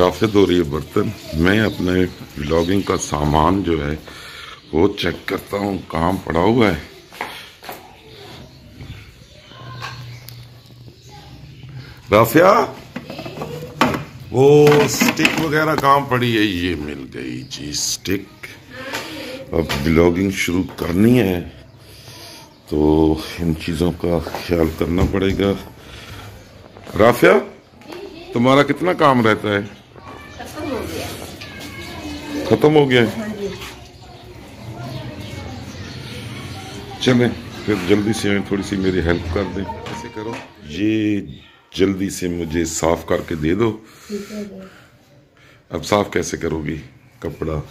राफिया धो रही है बर्तन। मैं अपने व्लॉगिंग का सामान जो है वो चेक करता हूँ कहाँ पड़ा हुआ है। राफिया वो स्टिक वगैरह कहाँ पड़ी है? ये मिल गई जी स्टिक। अब व्लॉगिंग शुरू करनी है तो इन चीज़ों का ख्याल करना पड़ेगा। राफिया तुम्हारा कितना काम रहता है? खत्म हो गया है। चलें फिर जल्दी से थोड़ी सी मेरी हेल्प कर दें। ऐसे करो, ये जल्दी से मुझे साफ करके दे दो। अब साफ कैसे करोगी कपड़ा?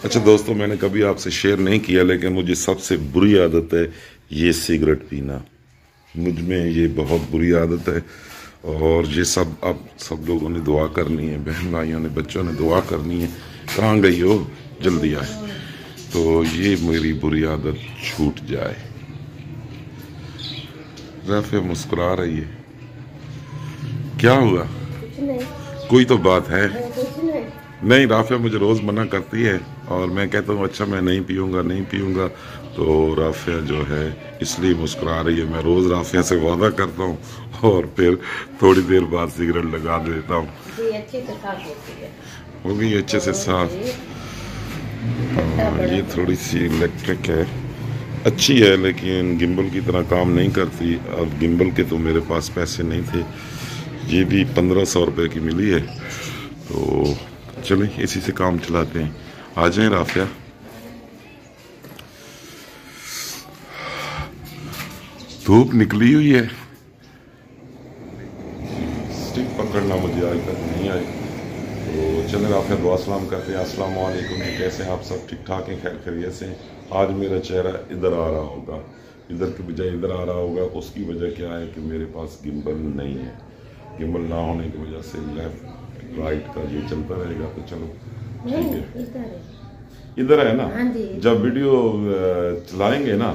अच्छा दोस्तों, मैंने कभी आपसे शेयर नहीं किया लेकिन मुझे सबसे बुरी आदत है ये सिगरेट पीना। मुझ में ये बहुत बुरी आदत है और ये सब अब सब लोगों ने दुआ करनी है, बहन भाइयों ने, बच्चों ने दुआ करनी है। कहाँ गई हो? जल्दी आए तो ये मेरी बुरी आदत छूट जाए। राफिया मुस्कुरा रही है, क्या हुआ? कोई तो बात है। नहीं, राफिया मुझे रोज मना करती है और मैं कहता हूँ अच्छा मैं नहीं पीऊंगा नहीं पीऊंगा, तो राफिया जो है इसलिए मुस्कुरा रही है। मैं रोज राफिया से वादा करता हूँ और फिर थोड़ी देर बाद सिगरेट लगा देता हूँ। वो भी अच्छे से साफ। ये थोड़ी सी इलेक्ट्रिक है, अच्छी है लेकिन गिम्बल की तरह काम नहीं करती। अब गिम्बल के तो मेरे पास पैसे नहीं थे, ये भी 1500 रुपये की मिली है, तो चलें इसी से काम चलाते हैं। आ जाएं राफिया। धूप निकली हुई है, स्टिक पकड़ना मुझे आज तक नहीं आई, तो चलें राफिया दुआ सलाम करते हैं। अस्सलाम वालेकुम, कैसे हैं आप सब? ठीक ठाक हैं, खैर खैरियत से? आज मेरा चेहरा इधर आ रहा होगा, इधर के बजाय इधर आ रहा होगा। उसकी वजह क्या है कि मेरे पास गिम्बल नहीं है। गिम्बल ना होने की वजह से लेफ्ट राइट का ये चलता रहेगा। तो चलो ठीक है, इधर है ना। जब वीडियो चलाएंगे ना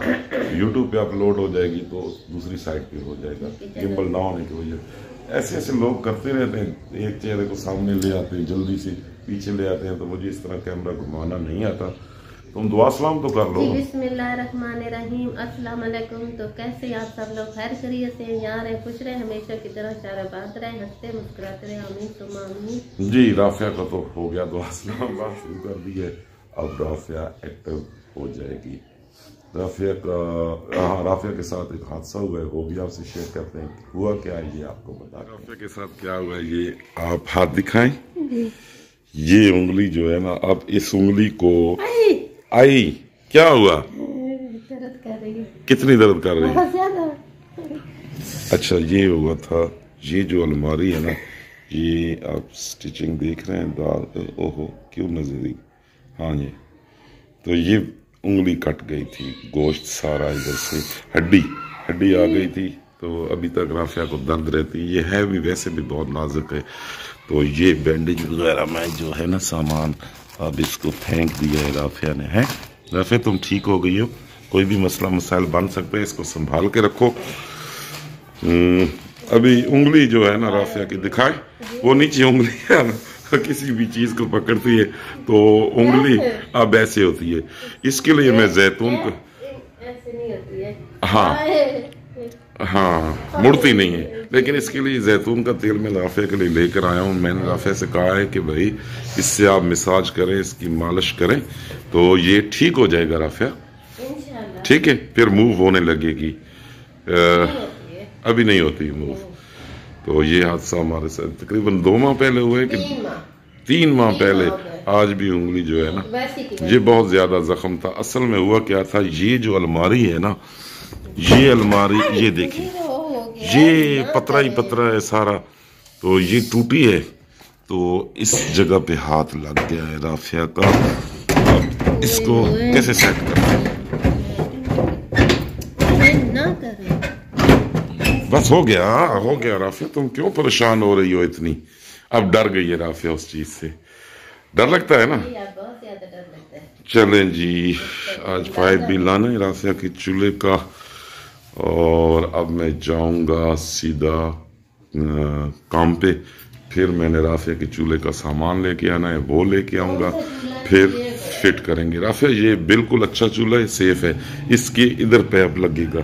यूट्यूब पे अपलोड हो जाएगी तो दूसरी साइड पे हो जाएगा, गिम्बल ना होने की वजह। ऐसे ऐसे लोग करते रहते हैं, एक चेहरे को सामने ले आते हैं, जल्दी से पीछे ले आते हैं, तो मुझे इस तरह कैमरा घुमाना नहीं आता। तुम दुआ सलाम तो कर लो। बिस्मिल्लाहिर्रहमानिर्रहीम, अस्सलाम वालेकुम। तो कैसे आप सब लोग? खैर खैरियत से यहाँ रहे, खुश रहे, हमेशा की तरह शाराबाद रहे, हंसते मुस्कुराते रहे। आमीन सुम्मा आमीन। जी राफिया का तो हो गया दुआ सलाम, बात शुरू कर दी है। अब राफिया एक्टिव हो जाएगी। राफिया का राफिया के साथ एक हादसा हुआ है, वो भी आपसे शेयर करते हैं। हुआ क्या है ये आपको बता। राफिया के साथ क्या हुआ है ये आप हाथ दिखाएं। ये उंगली जो है ना, अब इस उंगली को आई क्या हुआ? दर्द कर रही है। कितनी दर्द कर रही है? बहुत ज्यादा। अच्छा ये हुआ था, ये जो अलमारी है ना, ये आप स्टिचिंग देख रहे हैं, दाल ओहो क्यों नजरी। हाँ जी, तो ये उंगली कट गई थी, गोश्त सारा इधर से हड्डी आ गई थी, तो अभी तक राफिया को दर्द रहती। ये है भी वैसे भी बहुत नाजुक है, तो ये बैंडेज वगैरह में जो है ना सामान, अब इसको फेंक दिया है राफिया ने। है राफिया तुम ठीक हो गई हो? कोई भी मसला मसाइल बन सकते हैं, इसको संभाल के रखो। अभी उंगली जो है ना राफिया की दिखाए, वो नीचे उंगली है ना, किसी भी चीज को पकड़ती है तो उंगली अब ऐसे होती है। इसके लिए मैं जैतून को ऐसे नहीं होती है। हाँ मुड़ती नहीं है, लेकिन इसके लिए जैतून का तेल मैं राफिया के लिए लेकर आया हूँ। मैंने राफिया से कहा है कि भाई इससे आप मसाज करें, इसकी मालिश करें तो ये ठीक हो जाएगा राफिया। ठीक है, फिर मूव होने लगेगी। अभी नहीं होती मूव। तो ये हादसा हमारे साथ तकरीबन 2 माह पहले हुए कि 3 माह पहले। आज भी उंगली जो है ना, ये बहुत ज्यादा जख्म था। असल में हुआ क्या था, ये जो अलमारी है ना, ये अलमारी ये देखिए, ये पतरा ही पतरा है सारा, तो ये टूटी है, तो इस जगह पे हाथ लग गया है राफिया का। अब इसको कैसे सेट करें? बस हो गया राफिया, तुम क्यों परेशान हो रही हो इतनी? अब डर गई है राफिया उस चीज से। डर लगता है ना? चलें जी, आज पाइप भी लाना है राफिया की चूल्हे का, और अब मैं जाऊंगा सीधा काम पे। फिर मैंने राफिया के चूल्हे का सामान लेके आना है, वो लेके आऊँगा, फिर फिट करेंगे। राफिया ये बिल्कुल अच्छा चूल्हा है, सेफ है। इसके इधर पैप लगेगा,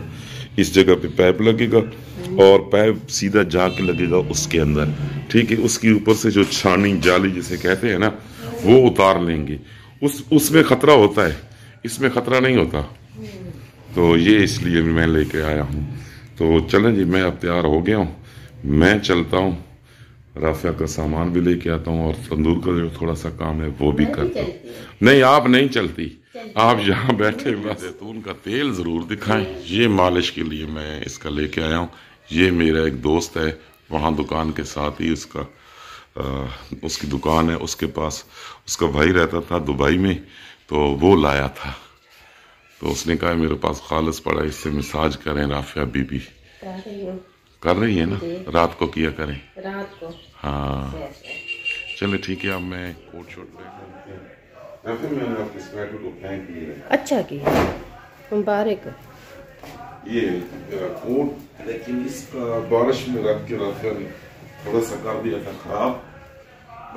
इस जगह पे पैप लगेगा और पैप सीधा जाके लगेगा उसके अंदर, ठीक है। उसके ऊपर से जो छानी जाली जिसे कहते हैं ना, वो उतार लेंगे। उसमें खतरा होता है, इसमें खतरा नहीं होता। तो ये इसलिए मैं लेके आया हूँ। तो चलें जी, मैं अब तैयार हो गया हूँ, मैं चलता हूँ, राफिया का सामान भी लेके आता हूँ और तंदूर का जो थोड़ा सा काम है वो भी करता हूँ। नहीं, आप नहीं चलती, आप यहाँ बैठे हुए। जैतून का तेल जरूर दिखाएं, ये मालिश के लिए मैं इसका लेके आया हूँ। ये मेरा एक दोस्त है, वहाँ दुकान के साथ ही उसकी दुकान है, उसके पास उसका भाई रहता था दुबई में, तो वो लाया था। तो उसने कहा मेरे पास खालिस पड़ा, इससे मसाज करें। राफिया बीबी कर रही है ना, रात को किया करें, रात को। हाँ चले ठीक है, अब मैं कोट शोट मैंने आपके स्वेटर को फेंक दिया। अच्छा किया, मुबारक। ये मेरा कोट, लेकिन इसका बारिश में रख के राफिया ने थोड़ा सा कर दिया था खराब,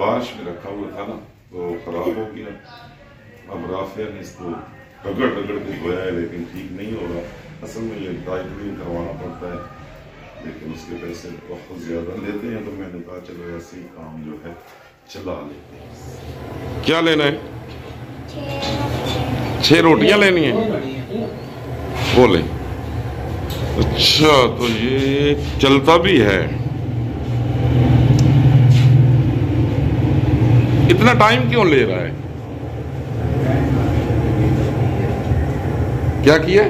बारिश में रखा हुआ था ना तो खराब हो गया। अब राफिया ने इसको रगड़ के धोया है, लेकिन ठीक नहीं हो रहा। असल में ये ड्राई क्लीन करवाना पड़ता है, लेकिन उसके पैसे बहुत ज़्यादा लेते हैं, तो मैंने कहा चलो ऐसे ही काम जो है चला लेते हैं। क्या लेना है? 6 रोटियां लेनी है, बोले। अच्छा, तो ये चलता भी है। इतना टाइम क्यों ले रहा है? क्या किया?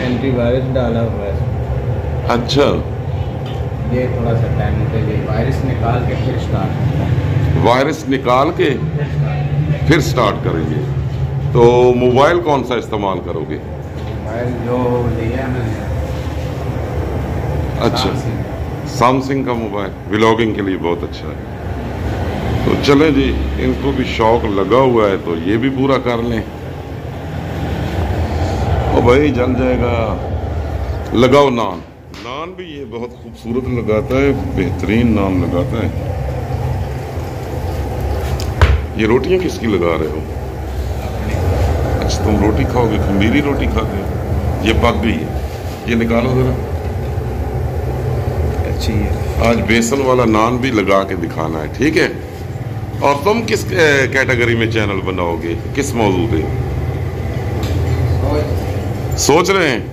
एंटीवायरस डाला हुआ है। अच्छा, ये थोड़ा सा टाइम के लिए वायरस निकाल के फिर स्टार्ट करता है। वायरस निकाल के फिर स्टार्ट करेंगे। तो मोबाइल कौन सा इस्तेमाल करोगे? मोबाइल जो लिया मैंने, अच्छा, सैमसंग का मोबाइल व्लॉगिंग के लिए बहुत अच्छा है। तो चले जी, इनको भी शौक लगा हुआ है तो ये भी पूरा कर लें। ओ भाई जल जाएगा। लगाओ नान, नान भी ये बहुत खूबसूरत लगाता है, बेहतरीन नान लगाता है। ये रोटियां किसकी लगा रहे हो? अच्छा, तुम रोटी खाओगे, खमीरी रोटी खाते हो। ये पक गई है, ये निकालो जरा। अच्छी है। आज बेसन वाला नान भी लगा के दिखाना है, ठीक है। और तुम किस कैटेगरी में चैनल बनाओगे, किस मौजू पे सोच रहे हैं?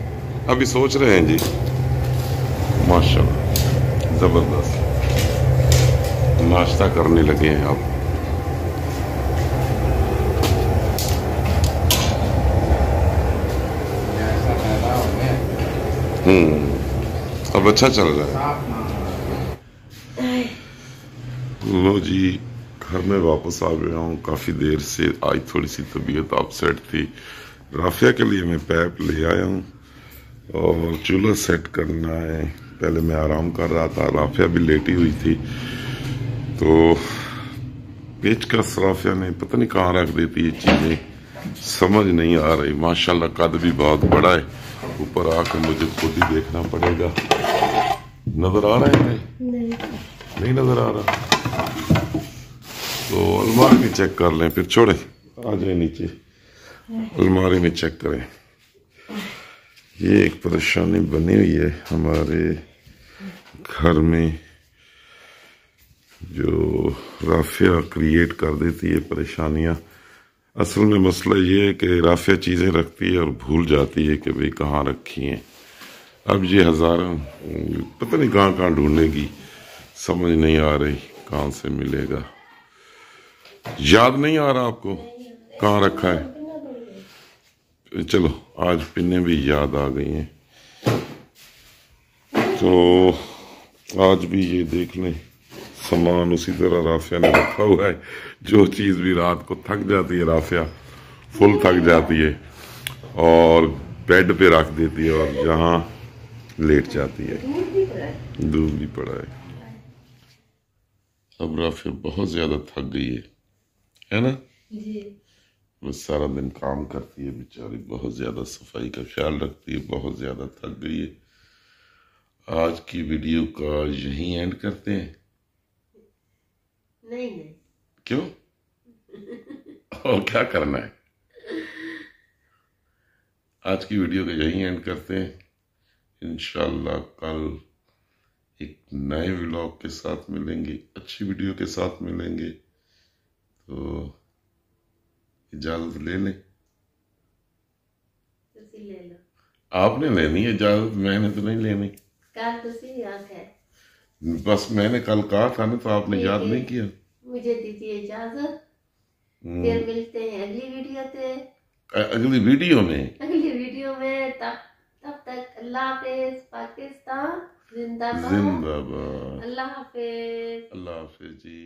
अभी सोच रहे हैं जी, माशाल्लाह जबरदस्त। नाश्ता करने लगे हैं अब। अब अच्छा चल रहा है। लो जी, घर में वापस आ गया हूँ। काफ़ी देर से आज थोड़ी सी तबीयत अपसेट थी। राफिया के लिए मैं पैप ले आया हूँ और चूल्हा सेट करना है। पहले मैं आराम कर रहा था, राफिया भी लेटी हुई थी, तो पेचकस राफिया ने पता नहीं कहाँ रख देती, ये चीज़ें समझ नहीं आ रही। माशाल्लाह कद भी बहुत बड़ा है, ऊपर आकर मुझे खुद ही देखना पड़ेगा। नजर आ रहा है? नहीं नजर आ रहा। तो अलमारी में चेक कर लें, फिर छोड़े आ जाए नीचे, अलमारी में चेक करें। ये एक परेशानी बनी हुई है हमारे घर में, जो राफिया क्रिएट कर देती है परेशानियां। असल में मसला ये है कि राफिया चीज़ें रखती है और भूल जाती है कि भाई कहाँ रखी हैं। अब ये हज़ारों पता नहीं कहाँ कहाँ ढूंढेगी, समझ नहीं आ रही कहाँ से मिलेगा। याद नहीं आ रहा आपको कहाँ रखा है? चलो आज पिन्ने भी याद आ गई हैं, तो आज भी ये देख लें सामान उसी तरह राफिया ने रखा हुआ है। जो चीज़ भी रात को थक जाती है राफिया, फुल थक जाती है और बेड पे रख देती है और जहाँ लेट जाती है। दूध भी पड़ा है। अब राफिया बहुत ज़्यादा थक गई है ना जी? वो सारा दिन काम करती है बेचारी, बहुत ज़्यादा सफाई का ख्याल रखती है, बहुत ज़्यादा थक गई है। आज की वीडियो का यहीं एंड करते हैं। नहीं नहीं, क्यों? और क्या करना है? आज की वीडियो का यहीं एंड करते हैं। इंशाल्लाह कल एक नए व्लॉग के साथ मिलेंगे, अच्छी वीडियो के साथ मिलेंगे। तो इजाजत ले लें। तुसी ले लो। आपने लेनी है इजाजत, मैंने तो नहीं लेनी। कल तुसी याद है, बस मैंने कल कहा था ना, तो आपने ठीक याद है। नहीं किया। मुझे दीजिए इजाजत, फिर मिलते हैं अगली वीडियो से। अगली वीडियो में तब तक अल्लाह हाफिज। पाकिस्तान जिंदाबाद। जिंदाबाद। अल्लाह हाफिज। अल्लाह हाफिज जी।